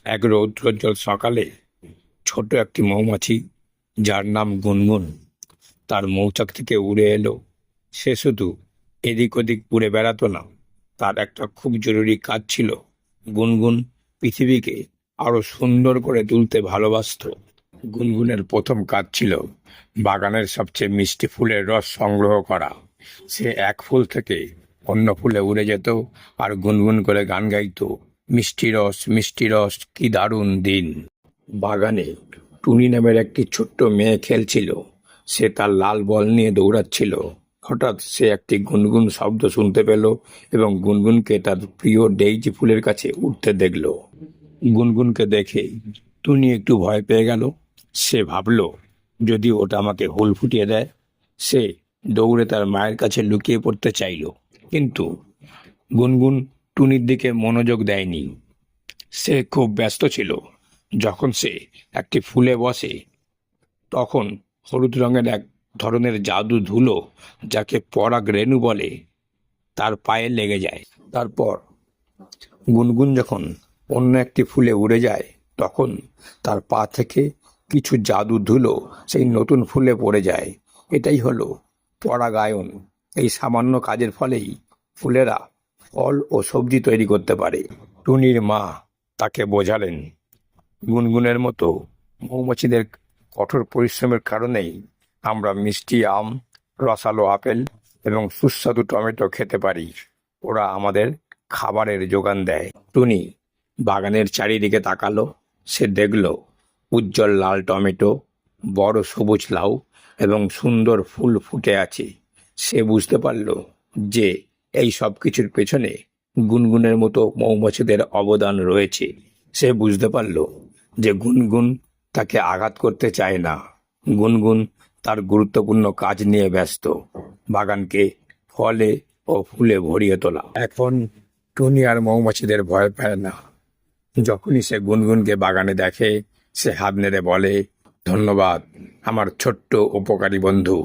এক রৌদ্রোজ্জ্বল সকালে ছোট একটি মৌমাছি, যার নাম গুনগুন, তার মৌচাক থেকে উড়ে এলো। সে শুধু এদিক ওদিক উড়ে বেড়াতো না, তার একটা খুব জরুরি কাজ ছিল। গুনগুন পৃথিবীকে আরো সুন্দর করে তুলতে ভালোবাসতো। গুনগুনের প্রথম কাজ ছিল বাগানের সবচেয়ে মিষ্টি ফুলের রস সংগ্রহ করা। সে এক ফুল থেকে অন্য ফুলে উড়ে যেত আর গুনগুন করে গান গাইতো, মিষ্টি রস, কি দারুণ দিন। বাগানে টুনি নামের একটি ছোট্ট মেয়ে খেলছিল। সে তার লাল বল নিয়ে দৌড়াচ্ছিল। হঠাৎ সে একটি গুনগুন শব্দ শুনতে পেল এবং গুনগুনকে তার প্রিয় ডেইজি ফুলের কাছে উঠতে দেখল। গুনগুনকে দেখে টুনি একটু ভয় পেয়ে গেল। সে ভাবল, যদি ওটা আমাকে হুল ফুটিয়ে দেয়। সে দৌড়ে তার মায়ের কাছে লুকিয়ে পড়তে চাইল, কিন্তু গুনগুন টুনির দিকে মনোযোগ দেয়নি। সে খুব ব্যস্ত ছিল। যখন সে একটি ফুলে বসে, তখন হলুদ রঙের এক ধরনের জাদু ধুলো, যাকে পরাগ রেণু বলে, তার পায়ে লেগে যায়। তারপর গুনগুন যখন অন্য একটি ফুলে উড়ে যায়, তখন তার পা থেকে কিছু জাদু ধুলো সেই নতুন ফুলে পড়ে যায়। এটাই হলো পরাগায়ন। এই সামান্য কাজের ফলেই ফুলেরা ফল ও সবজি তৈরি করতে পারে। টুনির মা তাকে বোঝালেন, গুনগুনের মতো মৌমাছিদের কঠোর পরিশ্রমের কারণেই আমরা মিষ্টি আম, রসালো আপেল এবং সুস্বাদু টমেটো খেতে পারি। ওরা আমাদের খাবারের যোগান দেয়। টুনি বাগানের চারিদিকে তাকালো। সে দেখল উজ্জ্বল লাল টমেটো, বড় সবুজ লাউ এবং সুন্দর ফুল ফুটে আছে। সে বুঝতে পারল যে এই সব কিছুর পেছনে গুনগুনের মতো মৌমাছিদের অবদান রয়েছে। সে বুঝতে পারল যে গুনগুন তাকে আঘাত করতে চায় না। গুনগুন তার গুরুত্বপূর্ণ কাজ নিয়ে ব্যস্ত, বাগানকে ফলে ও ফুলে ভরিয়ে তোলা। এখন টুনি আর মৌমাছিদের ভয় পায় না। যখনই সে গুনগুনকে বাগানে দেখে, সে হাত নেড়ে বলে, ধন্যবাদ আমার ছোট্ট উপকারী বন্ধু।